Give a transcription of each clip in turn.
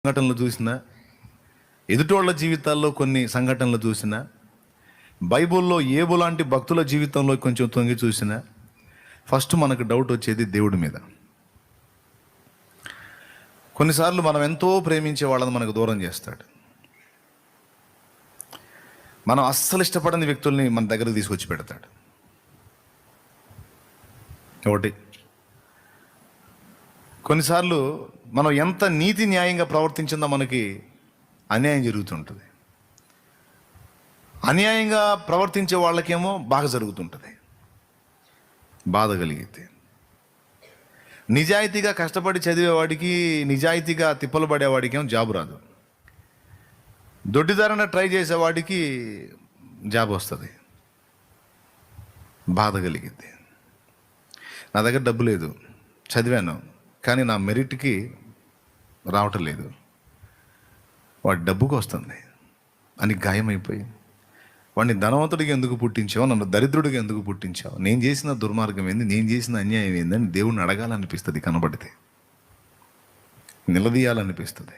సంఘటనలు చూసినా, ఎదుటోళ్ళ జీవితాల్లో కొన్ని సంఘటనలు చూసినా, బైబిల్లో ఏబు లాంటి భక్తుల జీవితంలో కొంచెం తొంగి చూసినా, ఫస్ట్ మనకు డౌట్ వచ్చేది దేవుడి మీద. కొన్నిసార్లు మనం ఎంతో ప్రేమించే వాళ్ళని మనకు దూరం చేస్తాడు. మనం అస్సలు ఇష్టపడని వ్యక్తుల్ని మన దగ్గరకు తీసుకొచ్చి పెడతాడు. ఒకటి, కొన్నిసార్లు మనం ఎంత నీతి న్యాయంగా ప్రవర్తించిందో మనకి అన్యాయం జరుగుతుంటుంది. అన్యాయంగా ప్రవర్తించే వాళ్ళకేమో బాగా జరుగుతుంటుంది, బాధ కలిగితే. నిజాయితీగా కష్టపడి చదివేవాడికి, నిజాయితీగా తిప్పలు పడేవాడికి ఏమో జాబు రాదు. దొడ్డిదారన ట్రై చేసేవాడికి జాబ్ వస్తుంది, బాధ కలిగిద్ది. నా దగ్గర డబ్బు లేదు, చదివాను కానీ నా మెరిట్కి రావటం లేదు, వాడి డబ్బుకు వస్తుంది అని గాయమైపోయి, వాడిని ధనవంతుడికి ఎందుకు పుట్టించావు, నన్ను దరిద్రుడికి ఎందుకు పుట్టించావు, నేను చేసిన దుర్మార్గం ఏంది, నేను చేసిన అన్యాయం ఏందని దేవుణ్ణి అడగాలనిపిస్తుంది. కనబడితే నిలదీయాలనిపిస్తుంది.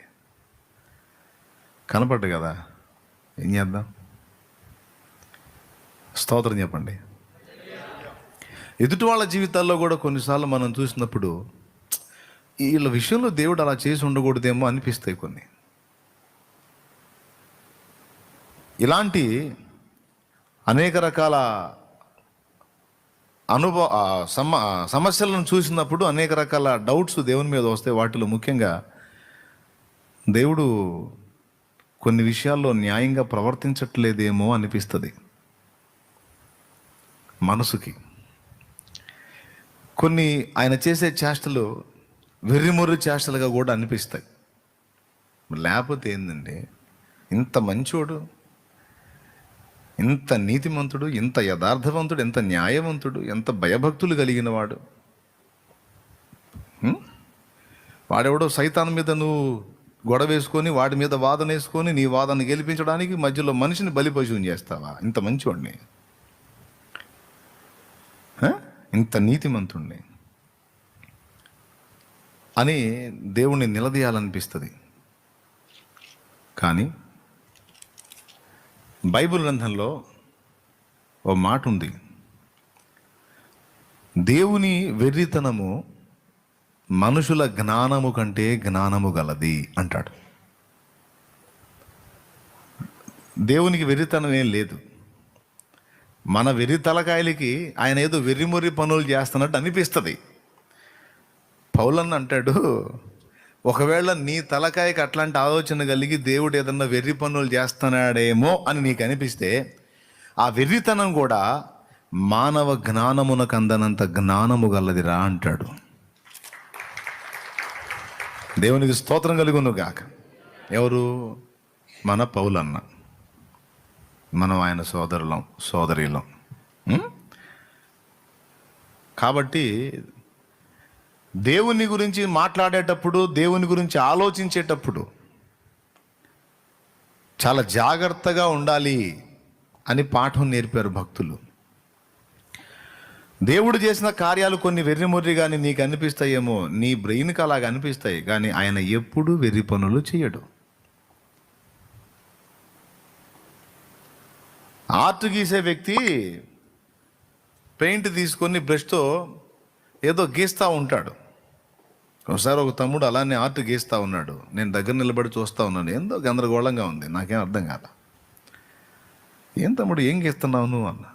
కనపడ్డు కదా, ఏం చేద్దాం? స్తోత్రం చెప్పండి. ఎదుటి వాళ్ళ జీవితాల్లో కూడా కొన్నిసార్లు మనం చూసినప్పుడు వీళ్ళ విషయంలో దేవుడు అలా చేసి ఉండకూడదేమో అనిపిస్తాయి కొన్ని. ఇలాంటి అనేక రకాల సమస్యలను చూసినప్పుడు అనేక రకాల డౌట్స్ దేవుని మీద వస్తాయి. వాటిలో ముఖ్యంగా దేవుడు కొన్ని విషయాల్లో న్యాయంగా ప్రవర్తించట్లేదేమో అనిపిస్తుంది మనసుకి. కొన్ని ఆయన చేసే చేష్టలు వెర్రిమొర్రి చేష్టలుగా కూడా అనిపిస్తాయి. లేకపోతే ఏంటంటే, ఇంత మంచోడు, ఇంత నీతిమంతుడు, ఇంత యథార్థవంతుడు, ఎంత న్యాయవంతుడు, ఎంత భయభక్తులు కలిగిన వాడు, వాడెవడో సైతాన్ మీద నువ్వు గొడవ వేసుకొని వాడి మీద వాదన వేసుకొని నీ వాదన గెలిపించడానికి మధ్యలో మనిషిని బలిపశువుని చేస్తావా? ఇంత మంచివాడిని, ఇంత నీతిమంతుణ్ణి అని దేవుణ్ణి నిలదీయాలనిపిస్తుంది. కానీ బైబిల్ గ్రంథంలో ఓ మాట ఉంది, దేవుని వెర్రితనము మనుషుల జ్ఞానము కంటే జ్ఞానము గలది అంటాడు. దేవునికి వెర్రితనం ఏం లేదు. మన వెర్రి తలకాయలకి ఆయన ఏదో వెర్రిమొర్రి పనులు చేస్తున్నట్టు అనిపిస్తుంది. పౌలన్న అంటాడు, ఒకవేళ నీ తలకాయకి అట్లాంటి ఆలోచన కలిగి దేవుడు ఏదన్నా వెర్రి పనులు చేస్తున్నాడేమో అని నీకు అనిపిస్తే, ఆ వెర్రితనం కూడా మానవ జ్ఞానమునకు అందనంత జ్ఞానము గలదిరా అంటాడు. దేవునికి స్తోత్రం కలుగును గాక. ఎవరు? మన పౌలన్న. మనం ఆయన సోదరిలం. కాబట్టి దేవుని గురించి మాట్లాడేటప్పుడు, దేవుని గురించి ఆలోచించేటప్పుడు చాలా జాగ్రత్తగా ఉండాలి అని పాఠం నేర్పారు భక్తులు. దేవుడు చేసిన కార్యాలు కొన్ని వెర్రిమొర్రి కానీ నీకు అనిపిస్తాయేమో, నీ బ్రెయిన్కి అలాగ అనిపిస్తాయి, కానీ ఆయన ఎప్పుడూ వెర్రి పనులు చేయడు. ఆర్ట్ గీసే వ్యక్తి పెయింట్ తీసుకొని బ్రష్తో ఏదో గీస్తూ ఉంటాడు. ఒకసారి ఒక తమ్ముడు అలానే ఆర్ట్ గీస్తూ ఉన్నాడు. నేను దగ్గర నిలబడి చూస్తూ ఉన్నాను. ఏందో గందరగోళంగా ఉంది, నాకేం అర్థం కాదు. ఏం తమ్ముడు, ఏం గీస్తున్నావు నువ్వు అన్న.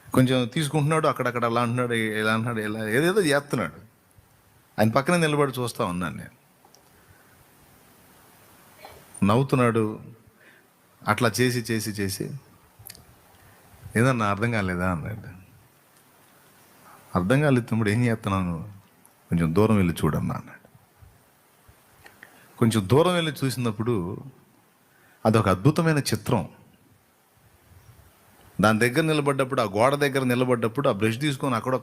కొంచెం తీసుకుంటున్నాడు, అక్కడక్కడ అలా అంటున్నాడు, ఇలా అంటున్నాడు, ఇలా ఏదేదో చేస్తున్నాడు. ఆయన పక్కనే నిలబడి చూస్తూ ఉన్నాను నేను. నవ్వుతున్నాడు. అట్లా చేసి చేసి చేసి ఏదన్నా అర్థం కాలేదా అన్నాడు. అర్థం కాలేదు తమ్ముడు, ఏం చేస్తున్నాను, కొంచెం దూరం వెళ్ళి చూడన్నా అన్నాడు. కొంచెం దూరం వెళ్ళి చూసినప్పుడు అదొక అద్భుతమైన చిత్రం. దాని దగ్గర నిలబడ్డప్పుడు, ఆ గోడ దగ్గర నిలబడ్డప్పుడు ఆ బ్రష్ తీసుకొని అక్కడ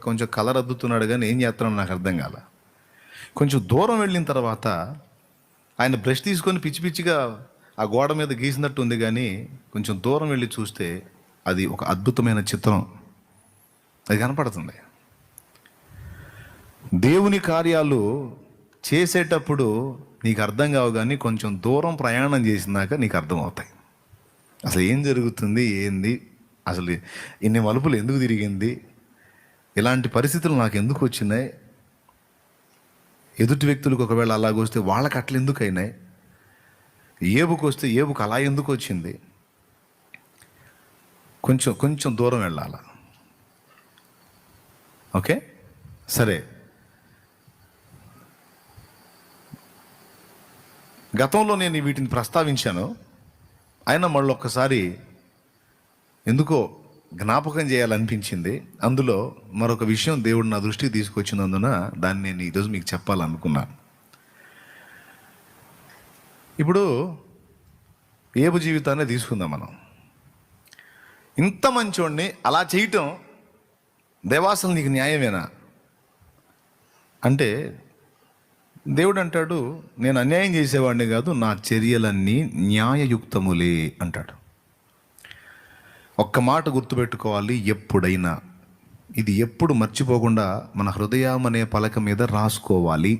కొంచెం కలర్ అద్దుతున్నాడు, కానీ ఏం చేస్తున్నాడు నాకు అర్థం కాల. కొంచెం దూరం వెళ్ళిన తర్వాత ఆయన బ్రష్ తీసుకొని పిచ్చి పిచ్చిగా ఆ గోడ మీద గీసినట్టు ఉంది, కానీ కొంచెం దూరం వెళ్ళి చూస్తే అది ఒక అద్భుతమైన చిత్రం అది కనపడుతుంది. దేవుని కార్యాలు చేసేటప్పుడు నీకు అర్థం కావు, కానీ కొంచెం దూరం ప్రయాణం చేసినాక నీకు అర్థమవుతాయి. అసలు ఏం జరుగుతుంది, ఏంది, అసలు ఇన్ని మలుపులు ఎందుకు తిరిగింది, ఇలాంటి పరిస్థితులు నాకు ఎందుకు వచ్చినాయి, ఎదుటి వ్యక్తులకు ఒకవేళ అలాగొస్తే వాళ్ళకి అట్లా ఎందుకు అయినాయి, ఏబుకు వస్తే ఏబుకు అలా ఎందుకు వచ్చింది, కొంచెం కొంచెం దూరం వెళ్ళాల. ఓకే, సరే. గతంలో నేను వీటిని ప్రస్తావించాను, అయినా మళ్ళీ ఒక్కసారి ఎందుకో జ్ఞాపకం చేయాలనిపించింది. అందులో మరొక విషయం దేవుడు నా దృష్టికి తీసుకొచ్చినందున దాన్ని నేను ఈరోజు మీకు చెప్పాలనుకున్నాను. ఇప్పుడు ఏబు జీవితాన్ని తీసుకుందాం మనం. ఇంత మంచోడిని అలా చేయటం దేవాసలు నీకు న్యాయమేనా అంటే, దేవుడు అంటాడు, నేను అన్యాయం చేసేవాడిని కాదు, నా చర్యలన్నీ న్యాయయుక్తములే అంటాడు. ఒక్క మాట గుర్తుపెట్టుకోవాలి ఎప్పుడైనా, ఇది ఎప్పుడు మర్చిపోకుండా మన హృదయం అనే పలక మీద రాసుకోవాలి.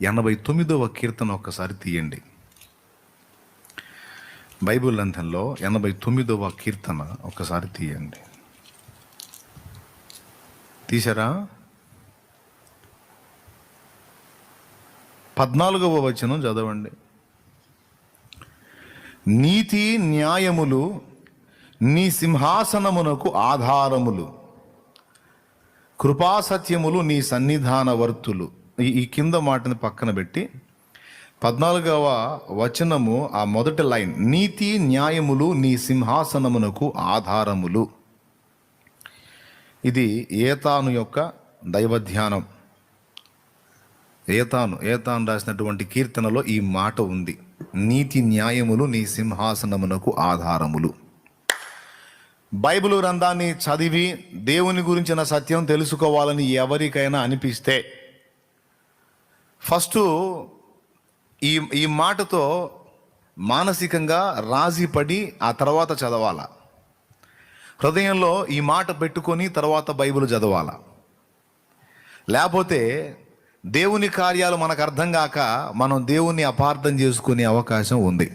89వ కీర్తన ఒక్కసారి తీయండి. బైబిల్ గ్రంథంలో 89వ కీర్తన ఒక్కసారి తీయండి. తీసారా? 14వ వచనం చదవండి. నీతి న్యాయములు నీ సింహాసనమునకు ఆధారములు, కృపాసత్యములు నీ సన్నిధాన వర్తులు. ఈ కింద మాటని పక్కన పెట్టి 14వ వచనము ఆ మొదటి లైన్, నీతి న్యాయములు నీ సింహాసనమునకు ఆధారములు. ఇది ఏతాను యొక్క దైవధ్యానం. ఏతాను రాసినటువంటి కీర్తనలో ఈ మాట ఉంది, నీతి న్యాయములు నీ సింహాసనమునకు ఆధారములు. బైబిల్ గ్రంథాన్ని చదివి దేవుని గురించిన సత్యం తెలుసుకోవాలని ఎవరికైనా అనిపిస్తే ఫస్ట్ ఈ మాటతో మానసికంగా రాజీపడి ఆ తర్వాత చదవాల. హృదయంలో ఈ మాట పెట్టుకొని తర్వాత బైబిల్ చదవాల. లేకపోతే దేవుని కార్యాలు మనకు అర్థం కాక మనం దేవుణ్ణి అపార్థం చేసుకునే అవకాశం ఉంది.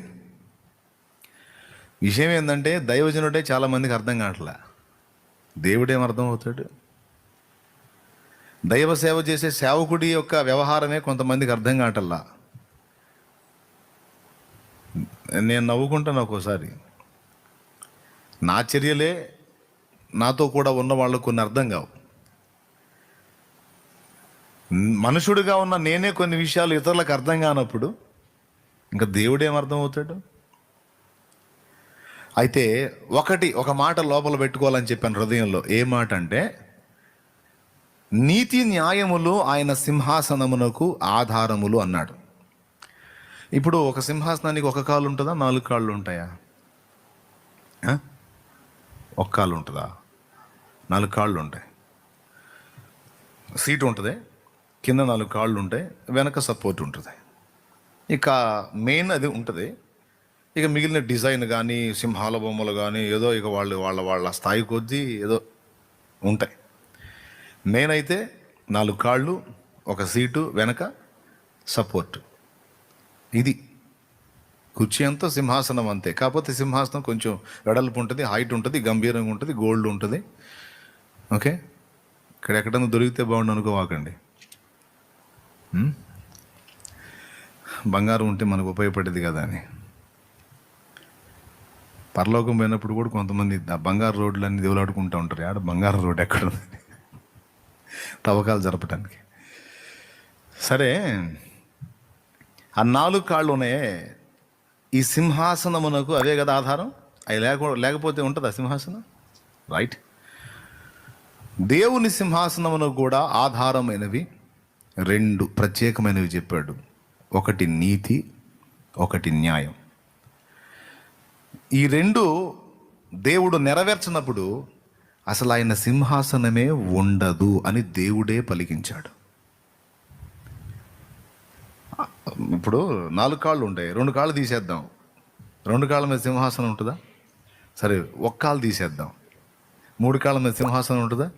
విషయం ఏంటంటే, దైవజనుడే చాలామందికి అర్థం కావట్లే. దేవుడేం అర్థం అవుతాడు? దైవ సేవ చేసే సేవకుడి యొక్క వ్యవహారమే కొంతమందికి అర్థం కావట్లా. నేను నవ్వుకుంటాను ఒక్కోసారి. నా చర్యలే నాతో కూడా ఉన్న వాళ్ళకు కొన్ని అర్థం కావు. మనుషుడిగా ఉన్న నేనే కొన్ని విషయాలు ఇతరులకు అర్థం కానప్పుడు ఇంకా దేవుడేం అర్థం అవుతాడు? అయితే ఒక మాట లోపల పెట్టుకోవాలని చెప్పాను హృదయంలో. ఏ మాట అంటే, నీతి న్యాయములు ఆయన సింహాసనమునకు ఆధారములు అన్నాడు. ఇప్పుడు ఒక సింహాసనానికి ఒక కాలు ఉంటుందా, 4 కాళ్ళు ఉంటాయా? ఒక కాలు ఉంటుందా? 4 కాళ్ళు ఉంటాయి. సీటు ఉంటుంది, కింద 4 కాళ్ళు ఉంటాయి, వెనక సపోర్ట్ ఉంటుంది. ఇక మెయిన్ అది ఉంటుంది. ఇక మిగిలిన డిజైన్ కానీ సింహాల బొమ్మలు కానీ ఏదో ఇక వాళ్ళ స్థాయి కొద్దీ ఏదో ఉంటాయి. మెయిన్ అయితే 4 కాళ్ళు, ఒక సీటు, వెనక సపోర్ట్. ఇది కుర్చీ అంతా సింహాసనం అంతే. కాకపోతే సింహాసనం కొంచెం వెడల్పు ఉంటుంది, హైట్ ఉంటుంది, గంభీరంగా ఉంటుంది, గోల్డ్ ఉంటుంది. ఓకే, ఇక్కడ ఎక్కడన్నా దొరికితే బాగుండు అనుకోవాకండి. బంగారం ఉంటే మనకు ఉపయోగపడేది కదా అని. పరలోకం పోయినప్పుడు కూడా కొంతమంది ఆ బంగారు రోడ్లన్నీ దేవులాడుకుంటూ ఉంటారు. ఆడ బంగారం రోడ్డు ఎక్కడ ఉంది తవ్వకాలు జరపడానికి. సరే, ఆ 4 కాళ్ళు ఉన్నాయే, ఈ సింహాసనమునకు అవే కదా ఆధారం. అవి లేకపోతే ఉంటుందా సింహాసనం? రైట్. దేవుని సింహాసనమునకు కూడా ఆధారమైనవి 2 ప్రత్యేకమైనవి చెప్పాడు. ఒకటి నీతి, ఒకటి న్యాయం. ఈ 2 దేవుడు నెరవేర్చినప్పుడు అసలు ఆయన సింహాసనమే ఉండదు అని దేవుడే పలికించాడు. ఇప్పుడు 4 కాళ్ళు ఉంటాయి, 2 కాళ్ళు తీసేద్దాం. 2 కాళ్ళ మీద సింహాసనం ఉంటుందా? సరే, 1 కాలు తీసేద్దాం. 3 కాళ్ళ మీద సింహాసనం ఉంటుందా?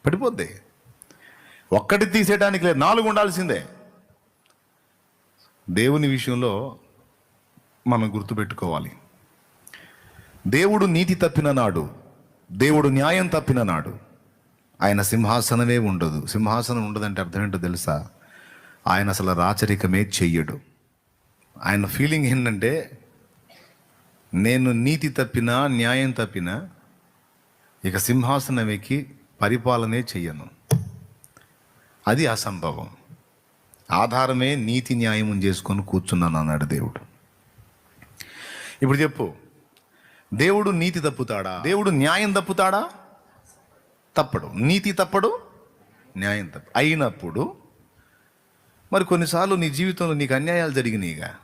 పడిపోద్ది. ఒక్కటి తీసేయడానికి లేదు, 4 ఉండాల్సిందే. దేవుని విషయంలో మనం గుర్తుపెట్టుకోవాలి. దేవుడు నీతి తప్పిన నాడు, దేవుడు న్యాయం తప్పిన నాడు ఆయన సింహాసనమే ఉండదు. సింహాసనం ఉండదంటే అర్థం ఏంటో తెలుసా? ఆయన అసలు రాచరికమే చెయ్యడు. ఆయన ఫీలింగ్ ఏంటంటే, నేను నీతి తప్పినా న్యాయం తప్పినా ఇక సింహాసనం ఎక్కి పరిపాలనే చెయ్యను. అది అసంభవం. ఆధారమే నీతి న్యాయం చేసుకొని కూర్చున్నాను అన్నాడు దేవుడు. ఇప్పుడు చెప్పు, దేవుడు నీతి తప్పుతాడా? దేవుడు న్యాయం తప్పుతాడా? తప్పడు. నీతి తప్పడు, న్యాయం తప్ప అయినప్పుడు మరి కొన్నిసార్లు నీ జీవితంలో నీకు అన్యాయాలు జరిగినాయిగా.